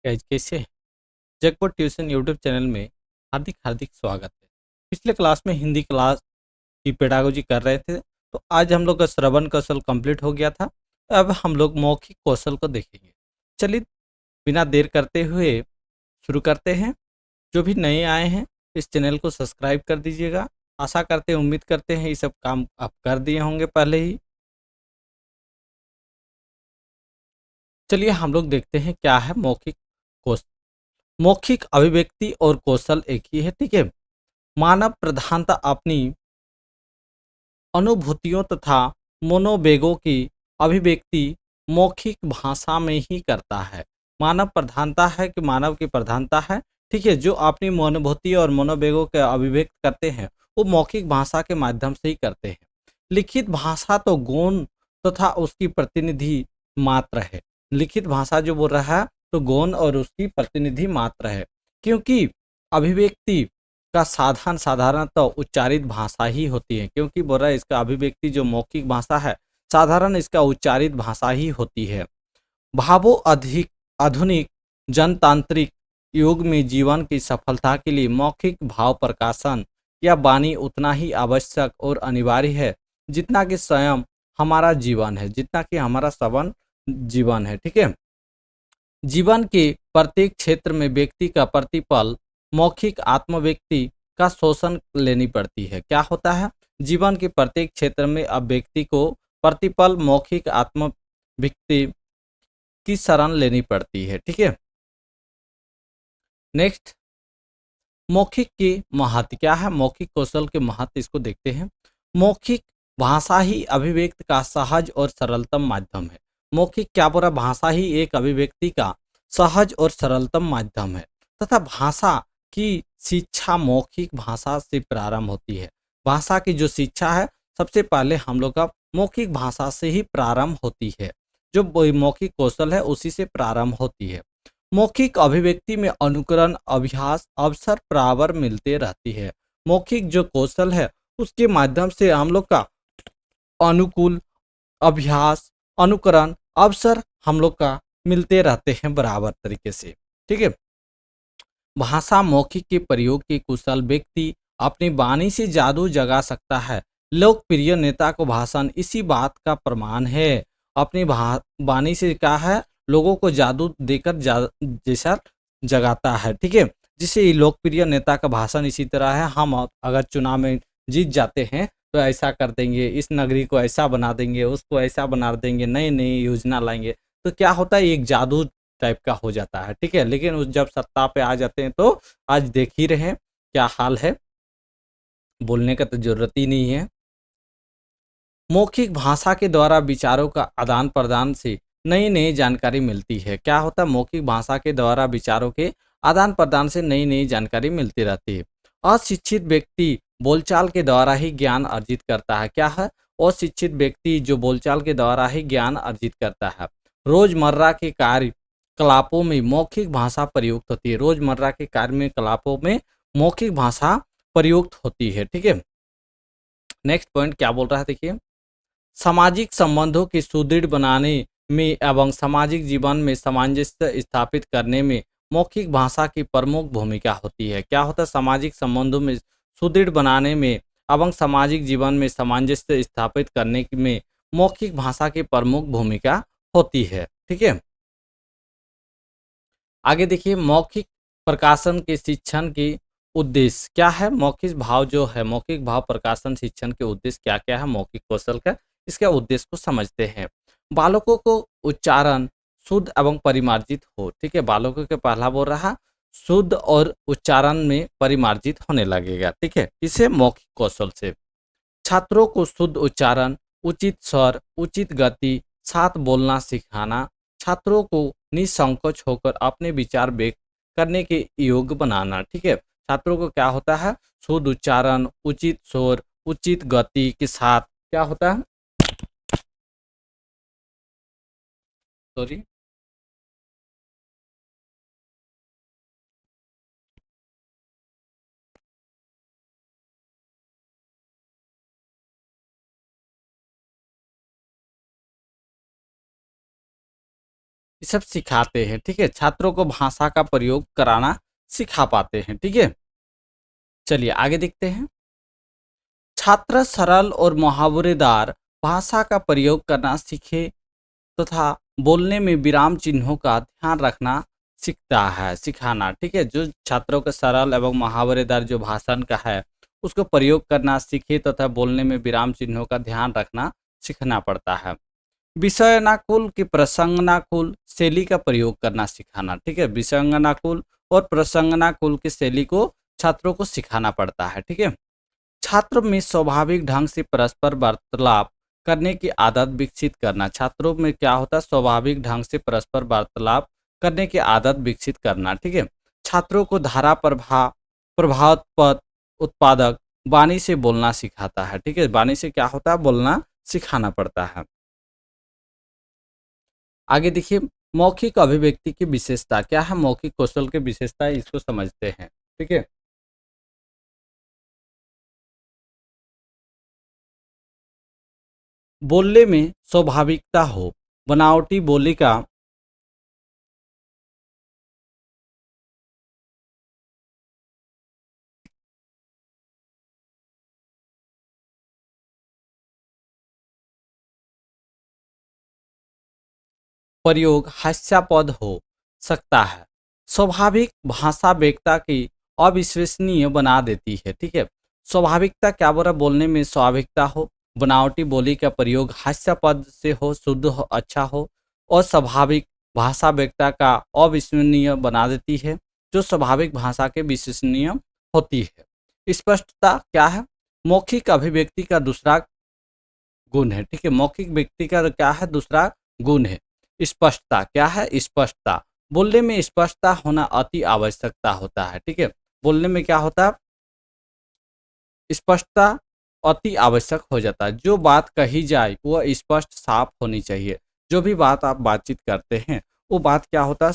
Guys कैसे हैं? जगपट tuition YouTube channel में हार्दिक हार्दिक स्वागत है। पिछले क्लास में हिंदी क्लास की पेडागोजी कर रहे थे, तो आज हम लोग का श्रवण कौशल कंप्लीट हो गया था। तो अब हम लोग मौखिक कौशल को देखेंगे। चलिए बिना देर करते हुए शुरू करते हैं। जो भी नए आए हैं इस चैनल को सब्सक्राइब कर दीजिएगा। आशा करते हैं, उम्मीद करते हैं ये सब काम आप कर दिए होंगे पहले ही। चलिए हम लोग देखते हैं क्या है मौखिक कौशल। मौखिक अभिव्यक्ति और कौशल एक ही है, ठीक है। मानव प्रधानता अपनी अनुभूतियों तथा मनोवेगों की अभिव्यक्ति मौखिक भाषा में ही करता है। मानव प्रधानता है कि मानव की प्रधानता है, ठीक है। जो अपनी अनुभूति और मनोवेगों के अभिव्यक्त करते हैं वो मौखिक भाषा के माध्यम से ही करते हैं। लिखित भाषा तो गौण तथा उसकी प्रतिनिधि मात्र है। लिखित भाषा जो बोल रहा है तो गौण और उसकी प्रतिनिधि मात्र है, क्योंकि अभिव्यक्ति का साधन साधारणतः उच्चारित भाषा ही होती है। क्योंकि बोल रहा है इसका अभिव्यक्ति जो मौखिक भाषा है साधारण इसका उच्चारित भाषा ही होती है। भावो अधिक आधुनिक जनतांत्रिक युग में जीवन की सफलता के लिए मौखिक भाव प्रकाशन या वाणी उतना ही आवश्यक और अनिवार्य है जितना कि स्वयं हमारा जीवन है, जितना कि हमारा सवन जीवन है, ठीक है। जीवन के प्रत्येक क्षेत्र में व्यक्ति का प्रतिपल मौखिक आत्मव्यक्ति का शोषण लेनी पड़ती है। क्या होता है? जीवन के प्रत्येक क्षेत्र में अब व्यक्ति को प्रतिपल मौखिक आत्मव्यक्ति की शरण लेनी पड़ती है, ठीक है। नेक्स्ट, मौखिक के महत्व क्या है? मौखिक कौशल के महत्व इसको देखते हैं। मौखिक भाषा ही अभिव्यक्त का सहज और सरलतम माध्यम है। मौखिक क्या बोला? भाषा ही एक अभिव्यक्ति का सहज और सरलतम माध्यम है तथा भाषा की शिक्षा मौखिक भाषा से प्रारंभ होती है। भाषा की जो शिक्षा है सबसे पहले हम लोग का मौखिक भाषा से ही प्रारंभ होती है। जो मौखिक कौशल है उसी से प्रारंभ होती है। मौखिक अभिव्यक्ति में अनुकरण अभ्यास अवसर बराबर मिलते रहती है। मौखिक जो कौशल है उसके माध्यम से हम लोग का अनुकूल अभ्यास अनुकरण अवसर हम लोग का मिलते रहते हैं बराबर तरीके से, ठीक है। भाषा मौखिक के प्रयोग के कुशल व्यक्ति अपनी वाणी से जादू जगा सकता है। लोकप्रिय नेता को भाषण इसी बात का प्रमाण है। अपनी वाणी से क्या है? लोगों को जादू देकर जैसा जगाता है, ठीक है। जिसे ये लोकप्रिय नेता का भाषण इसी तरह है। हम अगर चुनाव में जीत जाते हैं तो ऐसा कर देंगे, इस नगरी को ऐसा बना देंगे, उसको ऐसा बना देंगे, नई नई योजना लाएंगे। तो क्या होता है? एक जादू टाइप का हो जाता है, ठीक है। लेकिन उस जब सत्ता पे आ जाते हैं तो आज देख ही रहे हैं क्या हाल है, बोलने का तो जरूरत ही नहीं है। मौखिक भाषा के द्वारा विचारों का आदान प्रदान से नई नई जानकारी मिलती है। क्या होता है? मौखिक भाषा के द्वारा विचारों के आदान प्रदान से नई नई जानकारी मिलती रहती है। अशिक्षित व्यक्ति बोलचाल के द्वारा ही ज्ञान अर्जित करता है। क्या है? अशिक्षित व्यक्ति जो बोलचाल के द्वारा ही ज्ञान अर्जित करता है। रोजमर्रा के कार्य कलापों में मौखिक भाषा प्रयुक्त होती है। रोजमर्रा के कार्य में कलापों में मौखिक भाषा प्रयुक्त होती है, ठीक है। नेक्स्ट पॉइंट क्या बोल रहा है देखिए। सामाजिक संबंधों के सुदृढ़ बनाने में एवं सामाजिक जीवन में सामंजस्य स्थापित करने में मौखिक भाषा की प्रमुख भूमिका होती है। क्या होता है? सामाजिक संबंधों में सुदृढ़ बनाने में एवं सामाजिक जीवन में सामंजस्य स्थापित करने में मौखिक भाषा की प्रमुख भूमिका होती है, ठीक है। आगे देखिए, मौखिक प्रकाशन के शिक्षण के उद्देश्य क्या है? मौखिक भाव जो है, मौखिक भाव प्रकाशन शिक्षण के उद्देश्य क्या क्या है मौखिक कौशल का, इसका उद्देश्य को समझते हैं। बालकों को उच्चारण शुद्ध एवं परिमार्जित हो, ठीक है। बालकों के पहला बोल रहा शुद्ध और उच्चारण में परिमार्जित होने लगेगा, ठीक है। इसे मौखिक कौशल से छात्रों को शुद्ध उच्चारण उचित स्वर उचित गति साथ बोलना सिखाना, छात्रों को निसंकोच होकर अपने विचार व्यक्त करने के योग्य बनाना, ठीक है। छात्रों को क्या होता है? शुद्ध उच्चारण उचित स्वर उचित गति के साथ क्या होता है? सॉरी, सब सिखाते हैं। ठीक है, छात्रों को भाषा का प्रयोग कराना सिखा पाते हैं। ठीक है, चलिए आगे देखते हैं। छात्र सरल और मुहावरेदार भाषा का प्रयोग करना सीखे तथा बोलने में विराम चिन्हों का ध्यान रखना सीखता है, सिखाना। ठीक है, जो छात्रों का सरल एवं मुहावरेदार जो भाषण का है उसको प्रयोग करना सीखे तथा बोलने में विराम चिन्हों का ध्यान रखना सीखना पड़ता है। विषयनाकुल की प्रसंगनाकुल शैली का प्रयोग करना सिखाना। ठीक है, विषयनाकुल और प्रसंगनाकुल की शैली को छात्रों को सिखाना पड़ता है। ठीक है, छात्र में स्वाभाविक ढंग से परस्पर वार्तालाप करने की आदत विकसित करना। छात्रों में क्या होता है, स्वाभाविक ढंग से परस्पर वार्तालाप करने की आदत विकसित करना। ठीक है, छात्रों को धारा प्रभावपद उत्पादक वाणी से बोलना सिखाता है। ठीक है, वाणी से क्या होता है, बोलना सिखाना पड़ता है। आगे देखिए, मौखिक अभिव्यक्ति की विशेषता क्या है। मौखिक कौशल की विशेषता है, इसको समझते हैं। ठीक है, बोलने में स्वाभाविकता हो, बनावटी बोली का प्रयोग हास्यास्पद हो सकता है। स्वाभाविक भाषा वेकता की अविश्वसनीय बना देती है। ठीक है, स्वाभाविकता क्या बोला, बोलने में स्वाभाविकता हो, बनावटी बोली का प्रयोग हास्यास्पद से हो, शुद्ध हो, अच्छा हो, और स्वाभाविक भाषा वेकता का अविश्वसनीय बना देती है, जो स्वाभाविक भाषा के विश्वसनीय होती है। स्पष्टता क्या है, मौखिक अभिव्यक्ति का दूसरा गुण है। ठीक है, मौखिक व्यक्ति का क्या है, दूसरा गुण है। स्पष्टता क्या है, स्पष्टता बोलने में स्पष्टता होना अति आवश्यकता होता है। ठीक है, बोलने में क्या होता है, स्पष्टता अति आवश्यक हो जाता है। जो बात कही जाए वह स्पष्ट साफ होनी चाहिए। जो भी बात आप बातचीत करते हैं वो बात क्या होता है,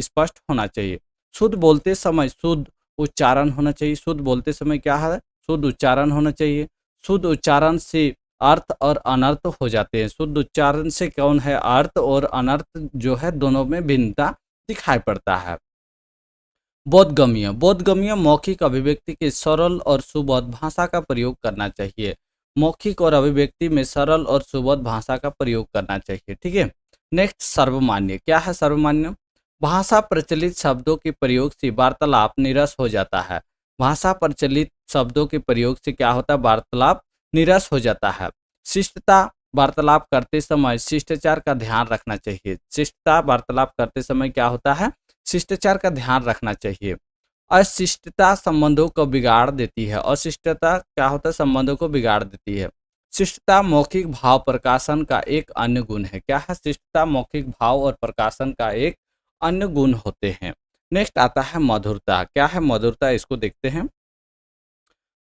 स्पष्ट होना चाहिए। शुद्ध बोलते समय शुद्ध उच्चारण होना चाहिए। शुद्ध बोलते समय क्या है, शुद्ध उच्चारण होना चाहिए। शुद्ध उच्चारण से अर्थ और अनर्थ हो जाते हैं। शुद्ध उच्चारण से कौन है, अर्थ और अनर्थ जो है दोनों में भिन्नता दिखाई पड़ता है। बोधगम्य, बोधगम्य मौखिक अभिव्यक्ति के सरल और सुबोध भाषा का प्रयोग करना चाहिए। मौखिक और अभिव्यक्ति में सरल और सुबोध भाषा का प्रयोग करना चाहिए। ठीक है, नेक्स्ट सर्वमान्य क्या है, सर्वमान्य भाषा प्रचलित शब्दों के प्रयोग से वार्तालाप निरस हो जाता है। भाषा प्रचलित शब्दों के प्रयोग से क्या होता है, वार्तालाप निरस हो जाता है। शिष्टता, वार्तालाप करते समय शिष्टाचार का ध्यान रखना चाहिए। शिष्टता, वार्तालाप करते समय क्या होता है, शिष्टाचार का ध्यान रखना चाहिए। अशिष्टता संबंधों को बिगाड़ देती है। अशिष्टता क्या होता है, संबंधों को बिगाड़ देती है। शिष्टता मौखिक भाव प्रकाशन का एक अन्य गुण है। क्या है, शिष्टता मौखिक भाव और प्रकाशन का एक अन्य गुण होते हैं। नेक्स्ट आता है मधुरता। क्या है मधुरता, इसको देखते हैं।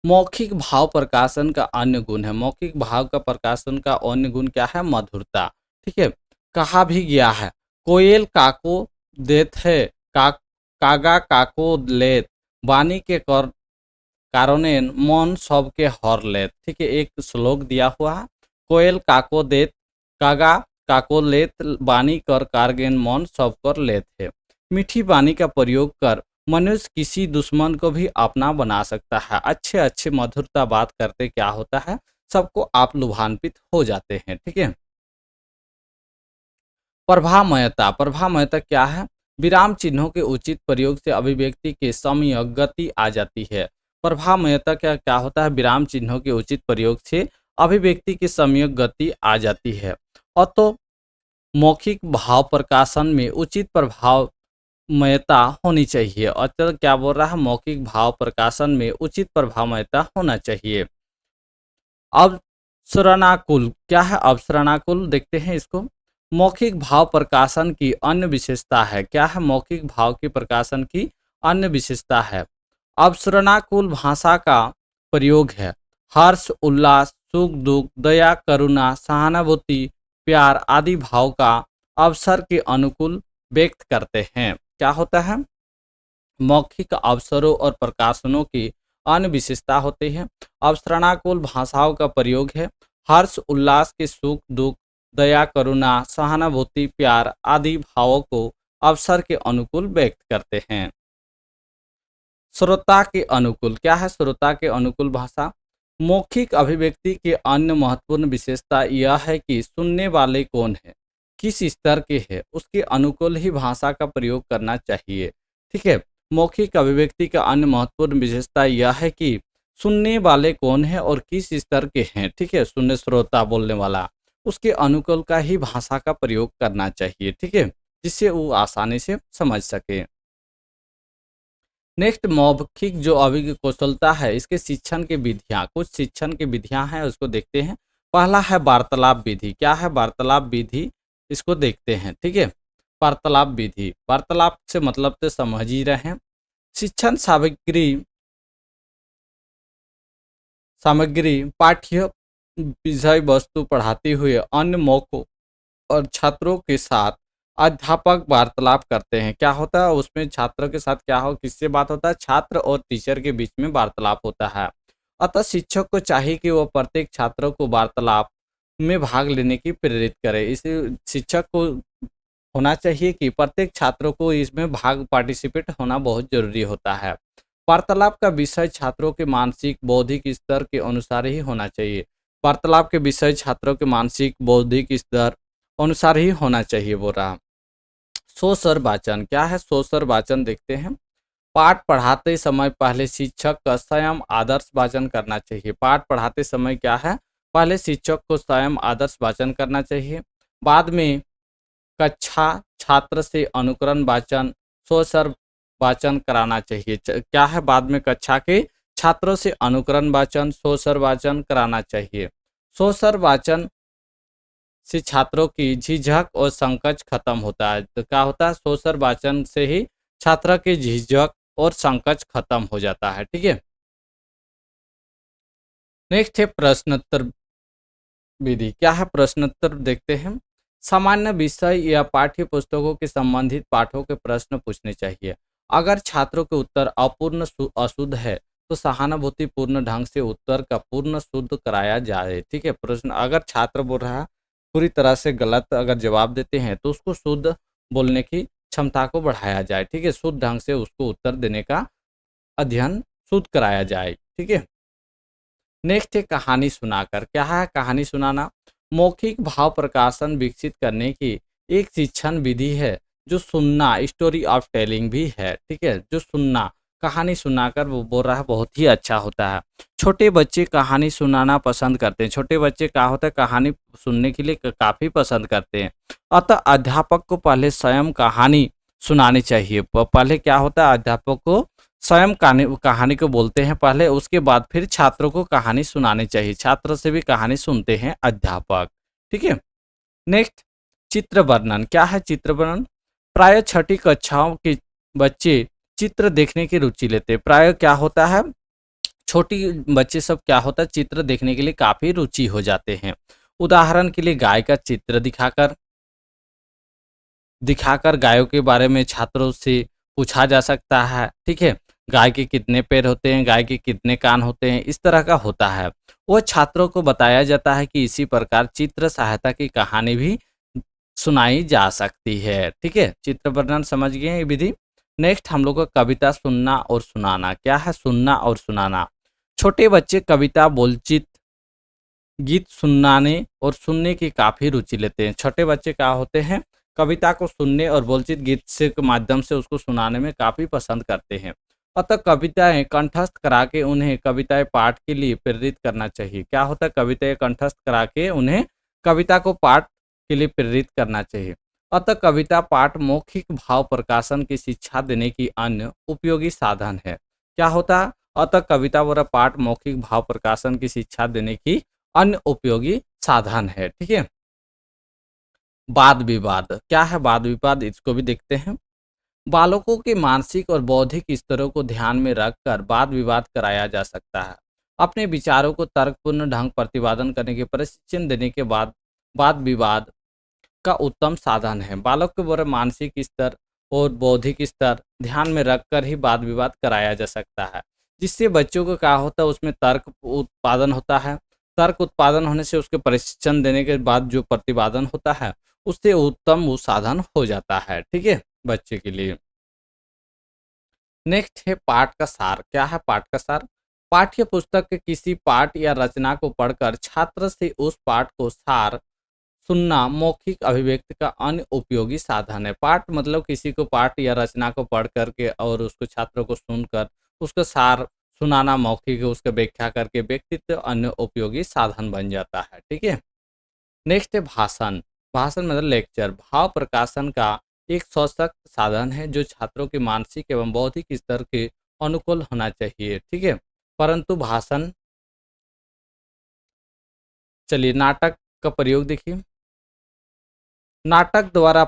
मौखिक भाव प्रकाशन का अन्य गुण है। मौखिक भाव का प्रकाशन का अन्य गुण क्या है, मधुरता। ठीक है, कहा भी गया है, कोयल काको देत है, कागा काको लेत, वाणी के कारणे मन सबके हर लेत। ठीक है, एक श्लोक दिया हुआ है, कोयल काको देत, कागा काको लेत, वाणी कर कारगेन मन सब कर लेत है। मीठी वाणी का प्रयोग कर मनुष्य किसी दुश्मन को भी अपना बना सकता है। अच्छे अच्छे मधुरता बात करते क्या होता है, सबको आप लुभान्वित हो जाते हैं। ठीक है, प्रभामयता, प्रभामयता क्या है, विराम चिन्हों के उचित प्रयोग से अभिव्यक्ति के समय गति आ जाती है। प्रभामयता क्या क्या होता है, विराम चिन्हों के उचित प्रयोग से अभिव्यक्ति की समय गति आ जाती है। और तो मौखिक भाव प्रकाशन में उचित प्रभावमयता होनी चाहिए। और तो क्या बोल रहा है, मौखिक भाव प्रकाशन में उचित प्रभावमयता होना चाहिए। अवसरणाकुल क्या है, अवसरणाकुल देखते हैं इसको। मौखिक भाव प्रकाशन की अन्य विशेषता है। क्या है, मौखिक भाव के प्रकाशन की अन्य विशेषता है, अवसरणाकुल भाषा का प्रयोग है। हर्ष, उल्लास, सुख, दुख, दया, करुणा, सहानुभूति, प्यार आदि भाव का अवसर के अनुकूल व्यक्त करते हैं। क्या होता है, मौखिक अवसरों और प्रकाशनों की अन्य विशेषता होती है। अवसरणाकुल भाषाओं का प्रयोग है। हर्ष उल्लास के सुख दुख दया, करुणा, सहानुभूति, प्यार आदि भावों को अवसर के अनुकूल व्यक्त करते हैं। श्रोता के अनुकूल क्या है? श्रोता के अनुकूल भाषा मौखिक अभिव्यक्ति की अन्य महत्वपूर्ण विशेषता यह है कि सुनने वाले कौन है, किस स्तर के है, उसके अनुकूल ही भाषा का प्रयोग करना चाहिए। ठीक है, मौखिक अभिव्यक्ति का अन्य महत्वपूर्ण विशेषता यह है कि सुनने वाले कौन है और किस स्तर के हैं। ठीक है, सुनने श्रोता बोलने वाला, उसके अनुकूल का ही भाषा का प्रयोग करना चाहिए। ठीक है, जिससे वो आसानी से समझ सके। नेक्स्ट, मौखिक जो अभिज्ञ कौशलता है, इसके शिक्षण की विधियाँ, कुछ शिक्षण की विधियाँ हैं उसको देखते हैं। पहला है वार्तालाप विधि। क्या है वार्तालाप विधि? इसको देखते हैं। ठीक है, वार्तालाप विधि, वार्तालाप से मतलब तो समझ ही रहे हैं। शिक्षण सामग्री सामग्री पाठ्य विषय वस्तु पढ़ाते हुए अन्य मौकों और छात्रों के साथ अध्यापक वार्तालाप करते हैं। क्या होता है उसमें? छात्रों के साथ क्या हो, किससे बात होता है? छात्र और टीचर के बीच में वार्तालाप होता है। अतः शिक्षक को चाहिए कि वह प्रत्येक छात्र को वार्तालाप में भाग लेने की प्रेरित करे। इसे शिक्षक को होना चाहिए कि प्रत्येक छात्रों को इसमें भाग पार्टिसिपेट होना बहुत जरूरी होता है। वार्तालाप का विषय छात्रों के मानसिक बौद्धिक स्तर के अनुसार ही होना चाहिए। वार्तालाप के विषय छात्रों के मानसिक बौद्धिक स्तर अनुसार ही होना चाहिए। वो रहा सोसर वाचन। क्या है सोसर वाचन? देखते हैं। पाठ पढ़ाते समय पहले शिक्षक का स्वयं आदर्श वाचन करना चाहिए। पाठ पढ़ाते समय क्या है? पहले शिक्षक को स्वयं आदर्श वाचन करना चाहिए। बाद में कक्षा छात्र से अनुकरण वाचन, सोसर वाचन कराना चाहिए। क्या है? बाद में कक्षा के छात्रों से अनुकरण वाचन, सोसर वाचन कराना चाहिए। सोसर वाचन से छात्रों की झिझक और संकोच खत्म होता है। तो क्या होता है? सोसर वाचन से ही छात्र की झिझक और संकोच खत्म हो जाता है। ठीक है, नेक्स्ट है प्रश्नोत्तर विधि। क्या है प्रश्नोत्तर? देखते हैं। सामान्य विषय या पाठ्य पुस्तकों के संबंधित पाठों के प्रश्न पूछने चाहिए। अगर छात्रों के उत्तर अपूर्ण अशुद्ध है तो सहानुभूतिपूर्ण ढंग से उत्तर का पूर्ण शुद्ध कराया जाए। ठीक है, प्रश्न अगर छात्र बोल रहा है पूरी तरह से गलत अगर जवाब देते हैं तो उसको शुद्ध बोलने की क्षमता को बढ़ाया जाए। ठीक है, शुद्ध ढंग से उसको उत्तर देने का अध्ययन शुद्ध कराया जाए। ठीक है, नेक्स्ट है कहानी सुनाकर। क्या है कहानी सुनाना? मौखिक भाव प्रकाशन विकसित करने की एक शिक्षण विधि है जो सुनना, स्टोरी ऑफ टेलिंग भी है। ठीक है, जो सुनना, कहानी सुनाकर वो बोल रहा है बहुत ही अच्छा होता है। छोटे बच्चे कहानी सुनाना पसंद करते हैं। छोटे बच्चे क्या होता है कहानी सुनने के लिए काफी पसंद करते हैं। अतः अध्यापक को पहले स्वयं कहानी सुनानी चाहिए। पहले क्या होता है अध्यापक को स्वयं कहानी को बोलते हैं पहले, उसके बाद फिर छात्रों को कहानी सुनानी चाहिए। छात्र से भी कहानी सुनते हैं अध्यापक। ठीक है, नेक्स्ट चित्र वर्णन। क्या है चित्र वर्णन? प्राय छठी कक्षाओं के बच्चे चित्र देखने की रुचि लेते हैं। प्राय क्या होता है छोटी बच्चे सब क्या होता है चित्र देखने के लिए काफी रुचि हो जाते हैं। उदाहरण के लिए गाय का चित्र दिखाकर दिखाकर गायों के बारे में छात्रों से पूछा जा सकता है। ठीक है, गाय के कितने पैर होते हैं, गाय के कितने कान होते हैं, इस तरह का होता है। वो छात्रों को बताया जाता है कि इसी प्रकार चित्र सहायता की कहानी भी सुनाई जा सकती है। ठीक है, चित्र वर्णन समझ गए ये विधि। नेक्स्ट हम लोग को कविता सुनना और सुनाना। क्या है सुनना और सुनाना? छोटे बच्चे कविता, बोलचित, गीत सुनाने और सुनने की काफी रुचि लेते हैं। छोटे बच्चे क्या होते हैं कविता को सुनने और बोलचित गीत से के माध्यम से उसको सुनाने में काफी पसंद करते हैं। अतः कविताएं कंठस्थ करा के उन्हें कविताएं पाठ के लिए प्रेरित करना चाहिए। क्या होता है कविताएं कंठस्थ करा के उन्हें कविता को पाठ के लिए प्रेरित करना चाहिए। अतः कविता पाठ मौखिक भाव प्रकाशन की शिक्षा देने की अन्य उपयोगी साधन है। क्या होता है? अतः कविता व पाठ मौखिक भाव प्रकाशन की शिक्षा देने की अन्य उपयोगी साधन है। ठीक है, वाद विवाद। क्या है वाद विवाद? इसको भी देखते हैं। बालकों के मानसिक और बौद्धिक स्तरों को ध्यान में रखकर वाद विवाद कराया जा सकता है। अपने विचारों को तर्कपूर्ण ढंग प्रतिपादन करने के प्रशिक्षण देने के बाद वाद विवाद का उत्तम साधन है। बालक के बड़े मानसिक स्तर और बौद्धिक स्तर ध्यान में रखकर ही वाद विवाद कराया जा सकता है, जिससे बच्चों को क्या होता है उसमें तर्क उत्पादन होता है। तर्क उत्पादन होने से उसके प्रशिक्षण देने के बाद जो प्रतिपादन होता है उससे उत्तम वो साधन हो जाता है, ठीक है, बच्चे के लिए। नेक्स्ट है पाठ का सार। क्या है पाठ का सार? पाठ्य पुस्तक के किसी पाठ या रचना को पढ़कर छात्र से उस पाठ को सार सुनना मौखिक अभिव्यक्ति का अन्य उपयोगी साधन है। पाठ मतलब किसी को पाठ या रचना को पढ़ करके और उसको छात्रों को सुनकर उसका सार सुनाना मौखिक उसका व्याख्या करके व्यक्तित्व अन्य उपयोगी साधन बन जाता है, ठीक है। नेक्स्ट है भाषण। भाषण मतलब लेक्चर भाव प्रकाशन का एक सशक्त साधन है जो छात्रों के मानसिक एवं बौद्धिक स्तर के अनुकूल होना चाहिए, ठीक है। परंतु भाषण, चलिए नाटक का प्रयोग देखिए। नाटक द्वारा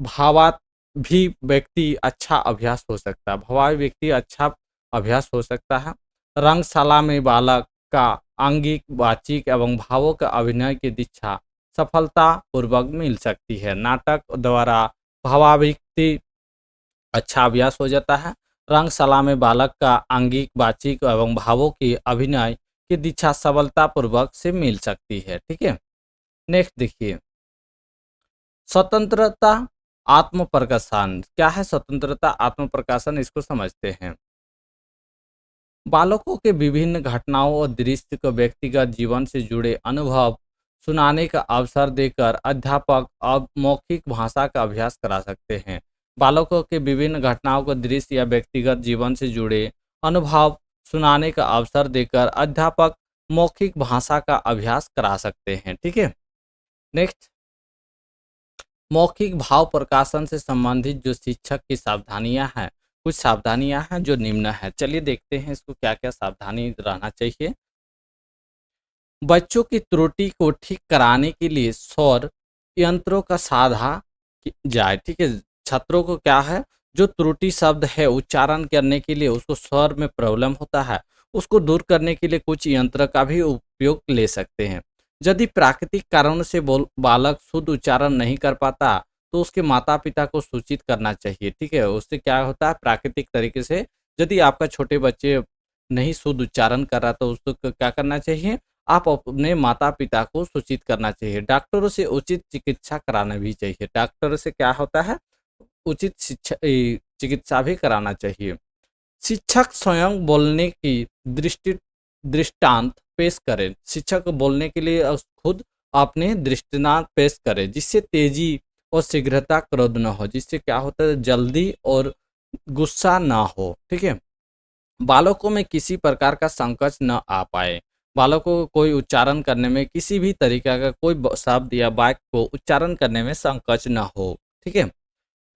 भावात भी व्यक्ति अच्छा अभ्यास हो सकता है, भावाई व्यक्ति अच्छा अभ्यास हो सकता है। रंगशाला में बालक का आंगिक वाचिक एवं भावों का अभिनय की दीक्षा सफलता पूर्वक मिल सकती है। नाटक द्वारा भावाभिव्यक्ति अच्छा अभ्यास हो जाता है। रंगशाला में बालक का आंगिक वाचिक एवं भावों की अभिनय की दीक्षा सफलता पूर्वक से मिल सकती है, ठीक है। नेक्स्ट देखिए, स्वतंत्रता आत्म प्रकाशन। क्या है स्वतंत्रता आत्म प्रकाशन, इसको समझते हैं। बालकों के विभिन्न घटनाओं और दृश्य को व्यक्तिगत जीवन से जुड़े अनुभव सुनाने का अवसर देकर अध्यापक अब मौखिक भाषा का अभ्यास करा सकते हैं। बालकों के विभिन्न घटनाओं को दृश्य या व्यक्तिगत जीवन से जुड़े अनुभव सुनाने का अवसर देकर अध्यापक मौखिक भाषा का अभ्यास करा सकते हैं, ठीक है। नेक्स्ट, मौखिक भाव प्रकाशन से संबंधित जो शिक्षक की सावधानियां हैं, कुछ सावधानियां हैं जो निम्न है। चलिए देखते हैं इसको क्या क्या सावधानी रहना चाहिए। बच्चों की त्रुटि को ठीक कराने के लिए स्वर यंत्रों का साधा जाए, ठीक है। छात्रों को क्या है, जो त्रुटि शब्द है उच्चारण करने के लिए उसको स्वर में प्रॉब्लम होता है, उसको दूर करने के लिए कुछ यंत्र का भी उपयोग ले सकते हैं। यदि प्राकृतिक कारणों से बालक शुद्ध उच्चारण नहीं कर पाता तो उसके माता पिता को सूचित करना चाहिए, ठीक है। उससे क्या होता है, प्राकृतिक तरीके से यदि आपका छोटे बच्चे नहीं शुद्ध उच्चारण कर रहा तो उसको क्या करना चाहिए, आप अपने माता पिता को सूचित करना चाहिए। डॉक्टरों से उचित चिकित्सा कराना भी चाहिए। डॉक्टरों से क्या होता है, उचित चिकित्सा भी कराना चाहिए। शिक्षक स्वयं बोलने की दृष्टांत पेश करें। शिक्षक बोलने के लिए खुद अपने दृष्टांत पेश करें जिससे तेजी और शीघ्रता क्रोध न हो, जिससे क्या होता है जल्दी और गुस्सा ना हो, ठीक है। बालकों में किसी प्रकार का संकोच न आ पाए। बालकों को कोई उच्चारण करने में किसी भी तरीका का कोई शब्द या वाक्य को उच्चारण करने में संकोच न हो, ठीक है।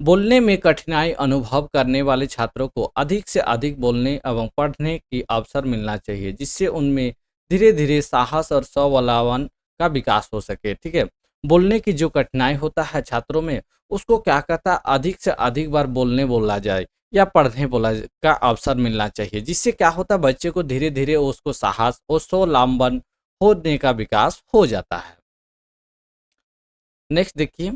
बोलने में कठिनाई अनुभव करने वाले छात्रों को अधिक से अधिक बोलने एवं पढ़ने की अवसर मिलना चाहिए जिससे उनमें धीरे धीरे साहस और स्वावलंबन का विकास हो सके, ठीक है। बोलने की जो कठिनाई होता है छात्रों में, उसको क्या कहता है, अधिक से अधिक बार बोलने बोला जाए या पढ़ने बोला का अवसर मिलना चाहिए जिससे क्या होता है बच्चे को धीरे धीरे उसको साहस और स्वावलंबन होने का विकास हो जाता है। नेक्स्ट देखिए,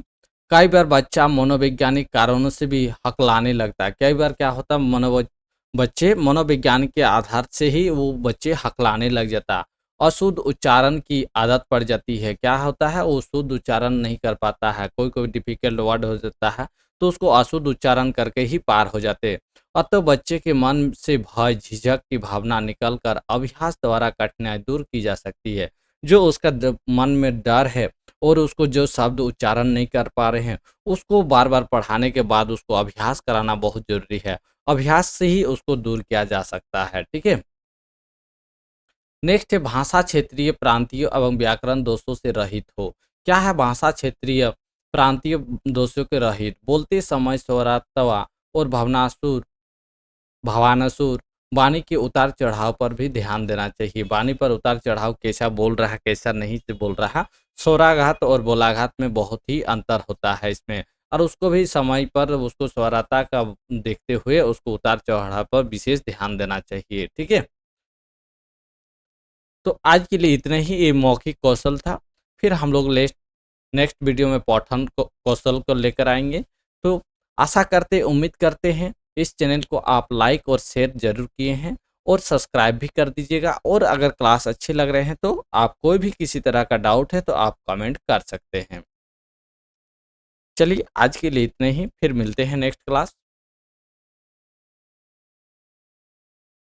कई बार बच्चा मनोवैज्ञानिक कारणों से भी हकलाने लगता है। कई बार क्या होता है, बच्चे मनोवैज्ञानिक के आधार से ही वो बच्चे हकलाने लग जाता है। अशुद्ध उच्चारण की आदत पड़ जाती है। क्या होता है, वो शुद्ध उच्चारण नहीं कर पाता है, कोई कोई डिफिकल्ट वर्ड हो जाता है तो उसको अशुद्ध उच्चारण करके ही पार हो जाते। अतः बच्चे के मन से भय झिझक की भावना निकलकर अभ्यास द्वारा कठिनाई दूर की जा सकती है। जो उसका मन में डर है और उसको जो शब्द उच्चारण नहीं कर पा रहे हैं उसको बार बार पढ़ाने के बाद उसको अभ्यास कराना बहुत जरूरी है। अभ्यास से ही उसको दूर किया जा सकता है, ठीक है। नेक्स्ट है भाषा क्षेत्रीय प्रांतीय एवं व्याकरण दोषों से रहित हो। क्या है भाषा क्षेत्रीय प्रांतीय दोषों के रहित? बोलते समय स्वरात्वा और भावानुसूर वाणी के उतार चढ़ाव पर भी ध्यान देना चाहिए। वाणी पर उतार चढ़ाव कैसा बोल रहा है कैसा नहीं से बोल रहा है, स्वराघात और बोलाघात में बहुत ही अंतर होता है इसमें, और उसको भी समय पर उसको स्वरता का देखते हुए उसको उतार चढ़ाव पर विशेष ध्यान देना चाहिए, ठीक है। तो आज के लिए इतना ही ये मौखिक कौशल था। फिर हम लोग नेक्स्ट वीडियो में पठन कौशल को लेकर आएंगे। तो आशा करते उम्मीद करते हैं इस चैनल को आप लाइक और शेयर जरूर किए हैं और सब्सक्राइब भी कर दीजिएगा। और अगर क्लास अच्छे लग रहे हैं तो आप कोई भी किसी तरह का डाउट है तो आप कमेंट कर सकते हैं। चलिए आज के लिए इतना ही, फिर मिलते हैं नेक्स्ट क्लास।